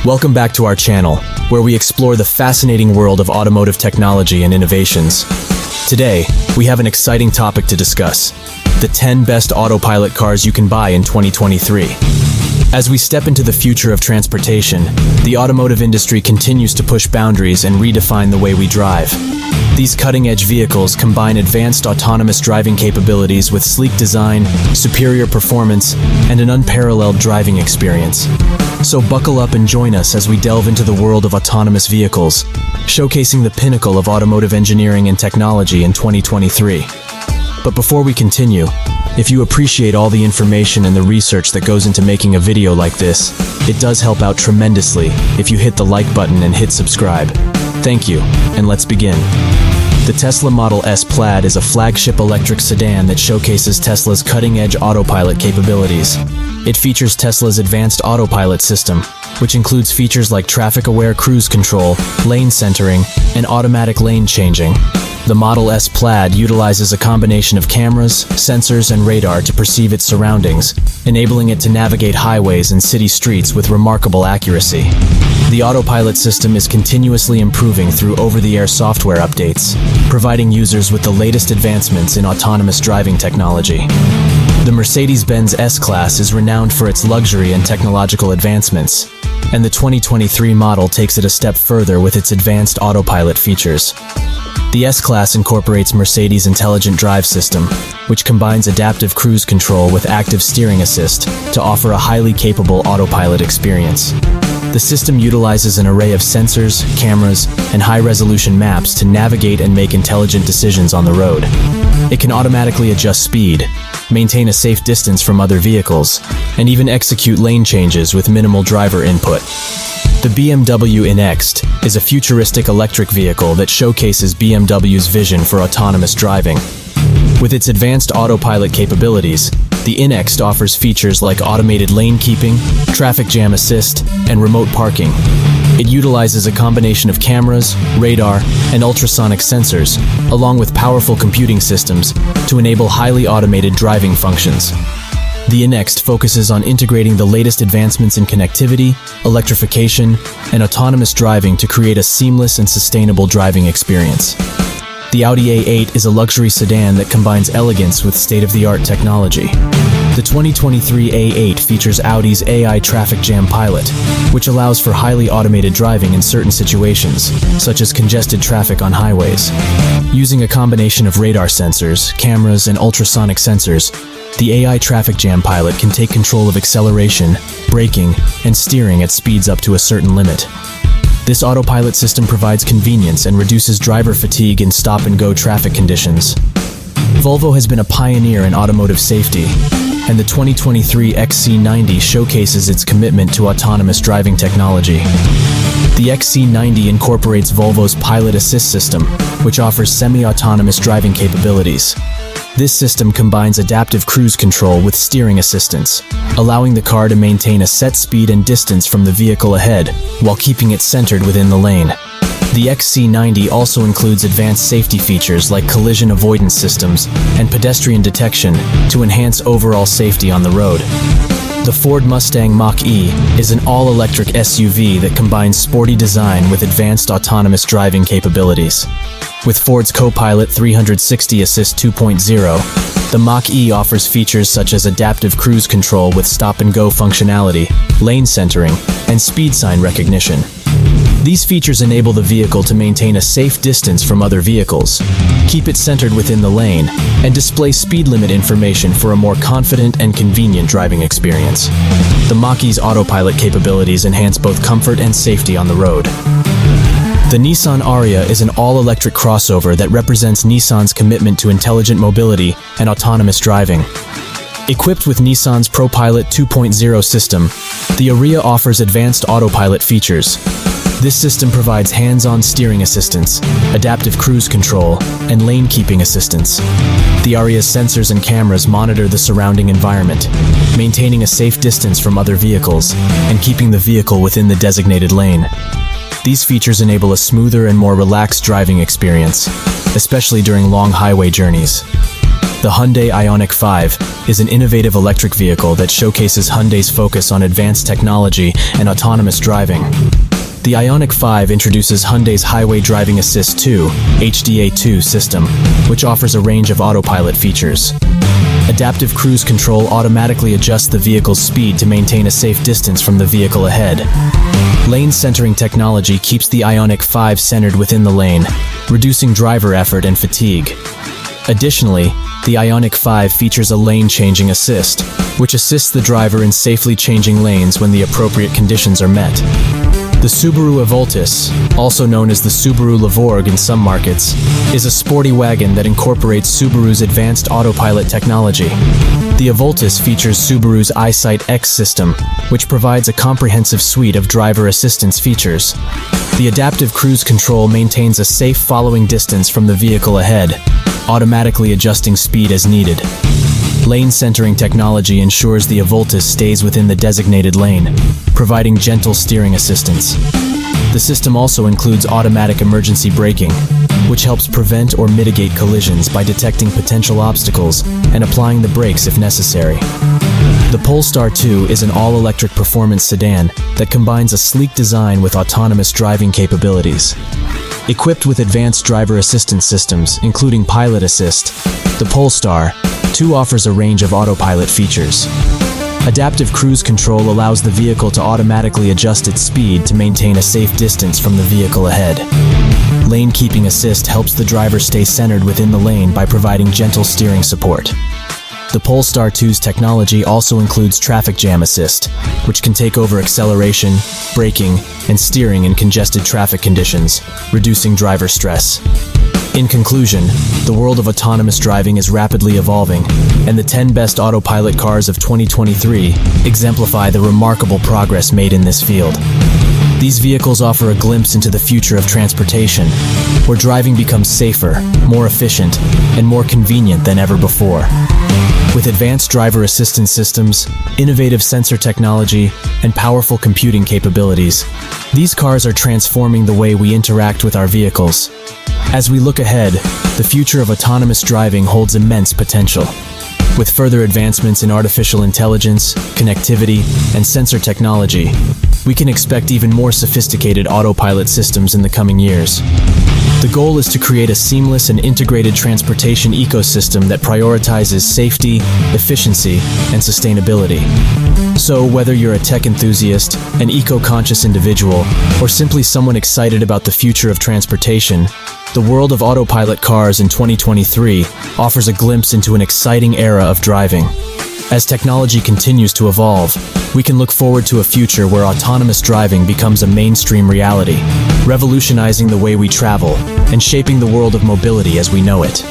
Welcome back to our channel, where we explore the fascinating world of automotive technology and innovations. Today, we have an exciting topic to discuss: the 10 best autopilot cars you can buy in 2023. As we step into the future of transportation, the automotive industry continues to push boundaries and redefine the way we drive. These cutting-edge vehicles combine advanced autonomous driving capabilities with sleek design, superior performance, and an unparalleled driving experience. So buckle up and join us as we delve into the world of autonomous vehicles, showcasing the pinnacle of automotive engineering and technology in 2023. But before we continue, if you appreciate all the information and the research that goes into making a video like this, it does help out tremendously if you hit the like button and hit subscribe. Thank you, and let's begin. The Tesla Model S Plaid is a flagship electric sedan that showcases Tesla's cutting-edge autopilot capabilities. It features Tesla's advanced autopilot system, which includes features like traffic-aware cruise control, lane centering, and automatic lane changing. The Model S Plaid utilizes a combination of cameras, sensors, and radar to perceive its surroundings, enabling it to navigate highways and city streets with remarkable accuracy. The autopilot system is continuously improving through over-the-air software updates, providing users with the latest advancements in autonomous driving technology. The Mercedes-Benz S-Class is renowned for its luxury and technological advancements, and the 2023 model takes it a step further with its advanced autopilot features. The S-Class incorporates Mercedes' intelligent drive system, which combines adaptive cruise control with active steering assist to offer a highly capable autopilot experience. The system utilizes an array of sensors, cameras, and high-resolution maps to navigate and make intelligent decisions on the road. It can automatically adjust speed, maintain a safe distance from other vehicles, and even execute lane changes with minimal driver input. The BMW iNext is a futuristic electric vehicle that showcases BMW's vision for autonomous driving. With its advanced autopilot capabilities, the iNext offers features like automated lane keeping, traffic jam assist, and remote parking. It utilizes a combination of cameras, radar, and ultrasonic sensors, along with powerful computing systems to enable highly automated driving functions. The iNext focuses on integrating the latest advancements in connectivity, electrification, and autonomous driving to create a seamless and sustainable driving experience. The Audi A8 is a luxury sedan that combines elegance with state-of-the-art technology. The 2023 A8 features Audi's AI Traffic Jam Pilot, which allows for highly automated driving in certain situations, such as congested traffic on highways. Using a combination of radar sensors, cameras, and ultrasonic sensors, the AI Traffic Jam Pilot can take control of acceleration, braking, and steering at speeds up to a certain limit. This autopilot system provides convenience and reduces driver fatigue in stop-and-go traffic conditions. Volvo has been a pioneer in automotive safety, and the 2023 XC90 showcases its commitment to autonomous driving technology. The XC90 incorporates Volvo's Pilot Assist system, which offers semi-autonomous driving capabilities. This system combines adaptive cruise control with steering assistance, allowing the car to maintain a set speed and distance from the vehicle ahead while keeping it centered within the lane. The XC90 also includes advanced safety features like collision avoidance systems and pedestrian detection to enhance overall safety on the road. The Ford Mustang Mach-E is an all-electric SUV that combines sporty design with advanced autonomous driving capabilities. With Ford's Co-Pilot 360 Assist 2.0, the Mach-E offers features such as adaptive cruise control with stop-and-go functionality, lane centering, and speed sign recognition. These features enable the vehicle to maintain a safe distance from other vehicles, keep it centered within the lane, and display speed limit information for a more confident and convenient driving experience. The Mach-E's autopilot capabilities enhance both comfort and safety on the road. The Nissan Ariya is an all-electric crossover that represents Nissan's commitment to intelligent mobility and autonomous driving. Equipped with Nissan's ProPilot 2.0 system, the Ariya offers advanced autopilot features. This system provides hands-on steering assistance, adaptive cruise control, and lane keeping assistance. The Ariya's sensors and cameras monitor the surrounding environment, maintaining a safe distance from other vehicles and keeping the vehicle within the designated lane. These features enable a smoother and more relaxed driving experience, especially during long highway journeys. The Hyundai Ioniq 5 is an innovative electric vehicle that showcases Hyundai's focus on advanced technology and autonomous driving. The Ioniq 5 introduces Hyundai's Highway Driving Assist 2 (HDA2) system, which offers a range of autopilot features. Adaptive cruise control automatically adjusts the vehicle's speed to maintain a safe distance from the vehicle ahead. Lane centering technology keeps the Ioniq 5 centered within the lane, reducing driver effort and fatigue. Additionally, the Ioniq 5 features a lane-changing assist, which assists the driver in safely changing lanes when the appropriate conditions are met. The Subaru Evoltus, also known as the Subaru Levorg in some markets, is a sporty wagon that incorporates Subaru's advanced autopilot technology. The Evoltus features Subaru's EyeSight X system, which provides a comprehensive suite of driver assistance features. The adaptive cruise control maintains a safe following distance from the vehicle ahead, automatically adjusting speed as needed. Lane centering technology ensures the Evoltus stays within the designated lane, providing gentle steering assistance. The system also includes automatic emergency braking, which helps prevent or mitigate collisions by detecting potential obstacles and applying the brakes if necessary. The Polestar 2 is an all-electric performance sedan that combines a sleek design with autonomous driving capabilities. Equipped with advanced driver assistance systems, including Pilot Assist, the Polestar 2 offers a range of autopilot features. Adaptive cruise control allows the vehicle to automatically adjust its speed to maintain a safe distance from the vehicle ahead. Lane keeping assist helps the driver stay centered within the lane by providing gentle steering support. The Polestar 2's technology also includes traffic jam assist, which can take over acceleration, braking, and steering in congested traffic conditions, reducing driver stress. In conclusion, the world of autonomous driving is rapidly evolving, and the 10 best autopilot cars of 2023 exemplify the remarkable progress made in this field. These vehicles offer a glimpse into the future of transportation, where driving becomes safer, more efficient, and more convenient than ever before. With advanced driver assistance systems, innovative sensor technology, and powerful computing capabilities, these cars are transforming the way we interact with our vehicles. As we look ahead, the future of autonomous driving holds immense potential. With further advancements in artificial intelligence, connectivity, and sensor technology, we can expect even more sophisticated autopilot systems in the coming years. The goal is to create a seamless and integrated transportation ecosystem that prioritizes safety, efficiency, and sustainability. So, whether you're a tech enthusiast, an eco-conscious individual, or simply someone excited about the future of transportation, the world of autopilot cars in 2023 offers a glimpse into an exciting era of driving. As technology continues to evolve, we can look forward to a future where autonomous driving becomes a mainstream reality, revolutionizing the way we travel and shaping the world of mobility as we know it.